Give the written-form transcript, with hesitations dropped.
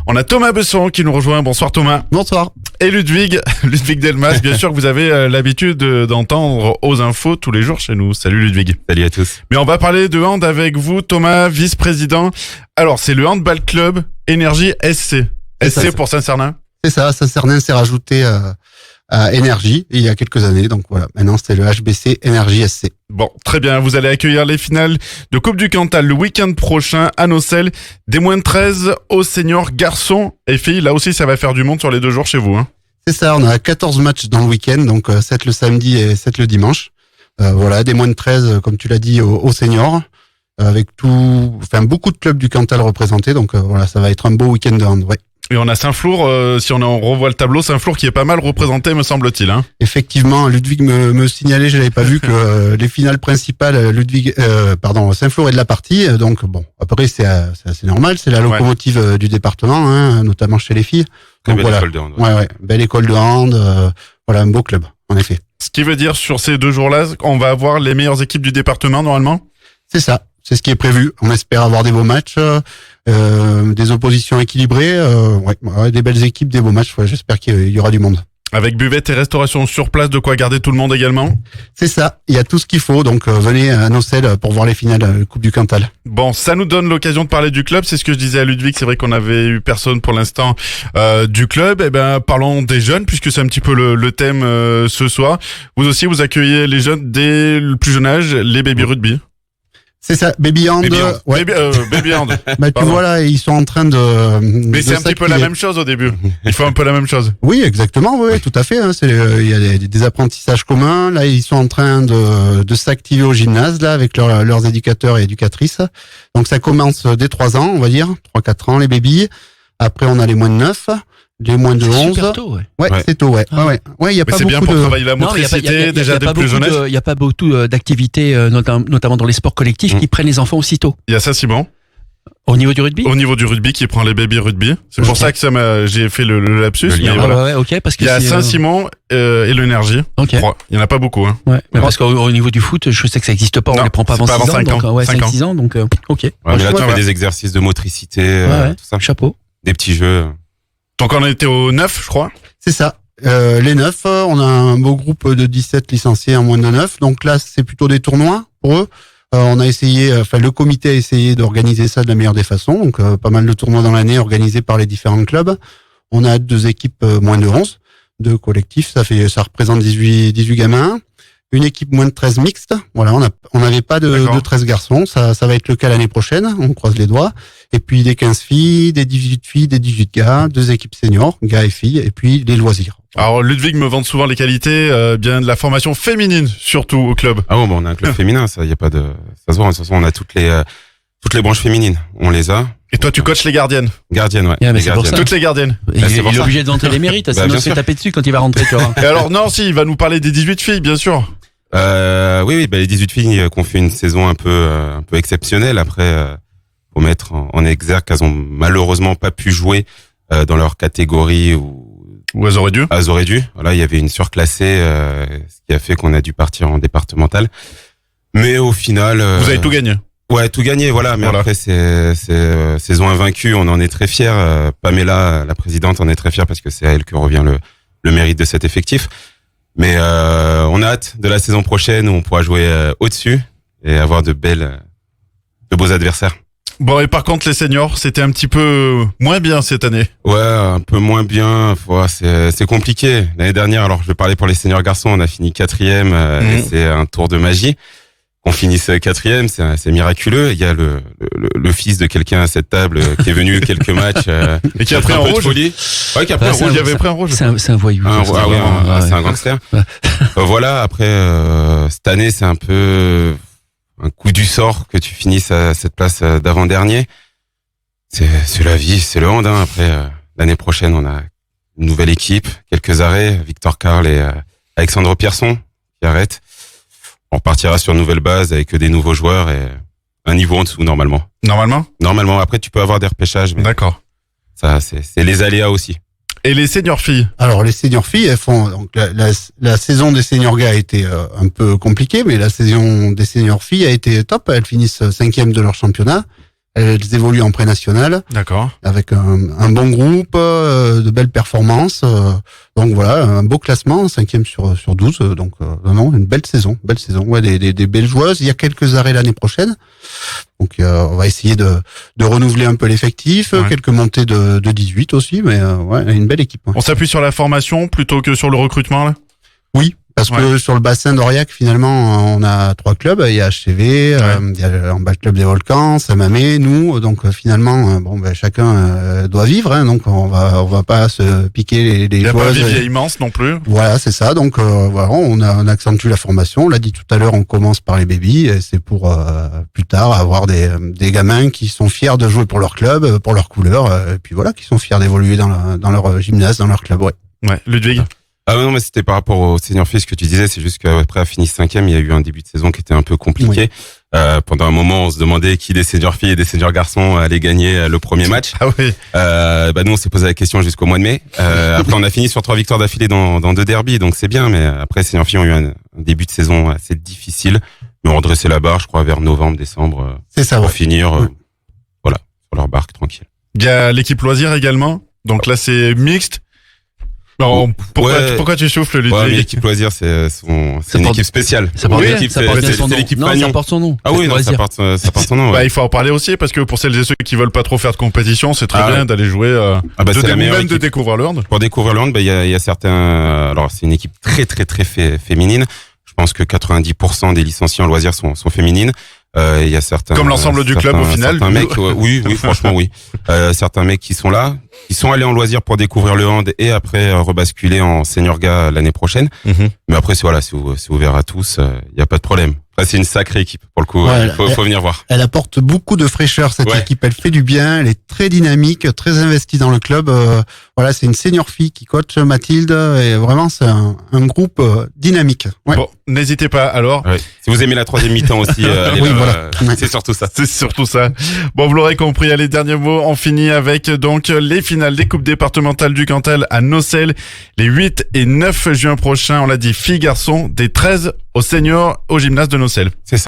On a Thomas Besson qui nous rejoint. Bonsoir Thomas. Bonsoir. Et Ludwig Delmas, bien sûr que vous avez l'habitude d'entendre aux infos tous les jours chez nous. Salut Ludwig. Salut à tous. Mais on va parler de hand avec vous, Thomas, vice-président. Alors, c'est le Handball Club Énergie SC. SC pour Saint-Cernin. C'est ça, Saint-Cernin s'est rajouté à Énergie il y a quelques années. Donc voilà, maintenant c'est le HBC Énergie SC. Bon, très bien. Vous allez accueillir les finales de Coupe du Cantal le week-end prochain à Nocelles. Des moins de 13 aux seniors garçons et filles. Là aussi, ça va faire du monde sur les 2 jours chez vous. Hein. C'est ça, on a 14 matchs dans le week-end, donc 7 le samedi et 7 le dimanche. Voilà, des moins de 13, comme tu l'as dit, aux seniors. Avec beaucoup de clubs du Cantal représentés. Donc voilà, ça va être un beau week-end de hand, ouais. Et on a Saint-Flour, si on revoit le tableau, Saint-Flour qui est pas mal représenté, me semble-t-il. Hein. Effectivement, Ludwig me signalait, je l'avais pas vu, que les finales principales, Saint-Flour est de la partie. Donc bon, après c'est assez normal, c'est la locomotive du département, hein, notamment chez les filles. Donc belle école de hand. Ouais, belle école de hand. Voilà, un beau club, en effet. Ce qui veut dire sur ces 2 jours-là, on va avoir les meilleures équipes du département normalement. C'est ça. C'est ce qui est prévu. On espère avoir des beaux matchs, des oppositions équilibrées, des belles équipes, des beaux matchs. Ouais, j'espère qu'il y aura du monde. Avec buvette et restauration sur place, de quoi garder tout le monde également. C'est ça, il y a tout ce qu'il faut. Donc venez à Nocelles pour voir les finales Coupe du Cantal. Bon, ça nous donne l'occasion de parler du club. C'est ce que je disais à Ludwig. C'est vrai qu'on avait eu personne pour l'instant du club. Eh ben, parlons des jeunes puisque c'est un petit peu le thème ce soir. Vous aussi, vous accueillez les jeunes dès le plus jeune âge, les baby rugby. C'est ça, baby hand. Ouais. Baby hand. Tu vois là, ils sont en train de. Mais c'est un petit peu la même chose au début. Il faut un peu la même chose. Oui, exactement. Oui, tout à fait. Hein. Il y a des apprentissages communs. Là, ils sont en train de s'activer au gymnase là avec leurs éducateurs et éducatrices. Donc ça commence dès 3 ans, on va dire, 3-4 ans les bébés. Après, on a les moins de 9. Les moins de 11. Super tôt, ouais, c'est tôt, ouais. Ah. Ouais, il y a pas c'est beaucoup bien pour travailler la motricité déjà dès le plus jeune âge. Il y a pas beaucoup d'activités, notamment dans les sports collectifs, qui prennent les enfants aussitôt. Il y a ça, Simon. Au niveau du rugby? Au niveau du rugby, qui prend les baby rugby. C'est pour ça que j'ai fait le lapsus. Parce que il y a Saint-Simon et l'Énergie. Okay. Il y en a pas beaucoup, hein. Ouais. Mais parce qu'au niveau du foot, je sais que ça existe pas, on les prend pas avant 6 ans. 5 ans. Donc, 5-6 ans, donc, ok. Ouais, mais là, tu fais des exercices de motricité, tout ça. Chapeau. Des petits jeux. Donc on était au 9, je crois. C'est ça. Les 9, on a un beau groupe de 17 licenciés en moins de 9. Donc là, c'est plutôt des tournois pour eux. On a essayé, le comité a essayé d'organiser ça de la meilleure des façons. Donc pas mal de tournois dans l'année organisés par les différents clubs. On a 2 équipes moins de 11, 2 collectifs. Ça représente 18 gamins. Une équipe moins de 13 mixte. Voilà, on n'avait pas de 13 garçons. Ça va être le cas l'année prochaine. On croise les doigts. Et puis des 15 filles, des 18 filles, des 18 gars, 2 équipes seniors, gars et filles, et puis les loisirs. Alors Ludwig me vante souvent les qualités, bien de la formation féminine, surtout au club. Ah bon, on a un club féminin, ça, y a pas de, ça se voit. De toute façon, on a toutes les branches féminines. On les a. Et toi, tu coaches les gardiennes? Gardiennes, ouais. Yeah, mais c'est pour ça. Toutes les gardiennes. Il est obligé de vanter les mérites, sinon il se fait taper dessus quand il va rentrer, tu vois. Et alors, non, si, il va nous parler des 18 filles, bien sûr. Oui, les 18 filles qui ont fait une saison un peu exceptionnelle. Après, faut mettre en exergue qu'elles ont malheureusement pas pu jouer dans leur catégorie où elles auraient dû. Voilà, il y avait une surclassée, ce qui a fait qu'on a dû partir en départemental. Mais au final, vous avez tout gagné. Ouais, tout gagné, voilà. Mais après, c'est saison invaincue, on en est très fiers. Pamela, la présidente, en est très fière parce que c'est à elle que revient le mérite de cet effectif. Mais on a hâte de la saison prochaine où on pourra jouer au-dessus et avoir de beaux adversaires. Bon, et par contre, les seniors, c'était un petit peu moins bien cette année. Ouais, un peu moins bien. C'est compliqué. L'année dernière, alors je vais parler pour les seniors garçons, on a fini 4e. Et c'est un tour de magie. Qu'on finisse 4e, c'est miraculeux. Il y a le fils de quelqu'un à cette table qui est venu quelques matchs et qui a pris un rouge. Ouais, qui a pris un rouge. Il avait pris un rouge. C'est un voyou. C'est un gangster. Voilà. Après, cette année, c'est un peu un coup du sort que tu finisses à cette place d'avant-dernier. C'est la vie, c'est le hand. Hein. Après, l'année prochaine, on a une nouvelle équipe, quelques arrêts. Victor Karl et Alexandre Pierson qui arrêtent. On partira sur une nouvelle base avec des nouveaux joueurs et un niveau en dessous normalement. Normalement. Après, tu peux avoir des repêchages. Mais d'accord. Ça, c'est les aléas aussi. Et les seniors filles? Alors, les seniors filles, elles font, donc, la saison des seniors gars a été un peu compliquée, mais la saison des seniors filles a été top. Elles finissent 5e de leur championnat. elles évoluent en pré-national D'accord. avec un bon groupe, de belles performances. Donc voilà, un beau classement, 5e sur 12. Donc non, une belle saison. Ouais, des belles joueuses. Il y a quelques arrêts l'année prochaine. Donc on va essayer de renouveler un peu l'effectif, Ouais. quelques montées de 18 aussi, mais ouais, une belle équipe. Ouais. On s'appuie sur la formation plutôt que sur le recrutement, là? Oui, parce que sur le bassin d'Aurillac, finalement, on a 3 clubs. Il y a HCV, il y a le handball club des Volcans, Samamé, nous. Donc finalement, bon, ben chacun doit vivre. Hein, donc on va pas se piquer les Il n'y a pas un joueuses. vivier immense non plus. Voilà, c'est ça. Donc voilà, on accentue la formation. On l'a dit tout à l'heure, on commence par les babies. Et c'est pour plus tard avoir des gamins qui sont fiers de jouer pour leur club, pour leur couleur. Et puis voilà, qui sont fiers d'évoluer dans leur gymnase, dans leur club. Ouais. Ouais, Ludwig. Ah non, mais c'était par rapport au senior fille, ce que tu disais, c'est juste qu'après a fini 5e, il y a eu un début de saison qui était un peu compliqué. Pendant un moment, on se demandait qui des seniors filles et des seniors garçons allait gagner le premier match. Ah oui. Nous, on s'est posé la question jusqu'au mois de mai. Après, on a fini sur 3 victoires d'affilée dans 2 derbies, donc c'est bien, mais après, seniors filles ont eu un début de saison assez difficile, mais on redressé la barre, je crois, vers novembre, décembre, C'est ça. pour Ouais. finir, voilà, sur leur barque, tranquille. Il y a l'équipe loisir également. Donc là, c'est mixte. Non, pourquoi tu souffles, Ludwig? Ouais, mais l'équipe loisir, c'est une équipe spéciale. Ça porte Une bien, équipe, ça porte bien son c'est nom. l'équipe Non, Magnon. ça porte son nom. Ah oui, non, ça porte son nom. Bah, Ouais. il faut en parler aussi parce que pour celles et ceux qui veulent pas trop faire de compétition, c'est très Ah bien ouais. d'aller jouer, C'est la meilleure même de équipe. découvrir le hand. Pour découvrir le hand, il y a certains. Alors, c'est une équipe très féminine. Je pense que 90% des licenciés en loisirs sont féminines. Il y a certains. Comme l'ensemble du club, au final. Certains mecs, oui, franchement, oui. Certains mecs qui sont là, qui sont allés en loisirs pour découvrir le hand et après rebasculer en senior gars l'année prochaine. Mais après, c'est ouvert à tous. Il y a pas de problème. Après, c'est une sacrée équipe pour le coup. Ouais, Faut venir voir. Elle apporte beaucoup de fraîcheur, cette Ouais. équipe. Elle fait du bien. Elle est très dynamique, très investie dans le club. Voilà, c'est une senior fille qui coach Mathilde. Et vraiment, c'est un groupe dynamique. Ouais. Bon, n'hésitez pas alors. Ouais. Si vous aimez la 3e mi-temps aussi, allez Oui, là, voilà. c'est surtout ça. C'est surtout ça. Bon, vous l'aurez compris, allez, dernier mot. On finit avec donc les finales des coupes départementales du Cantal à Nocelles les 8 et 9 juin prochains. On l'a dit, filles, garçons, des 13 aux seniors au gymnase de Nocelles. C'est ça.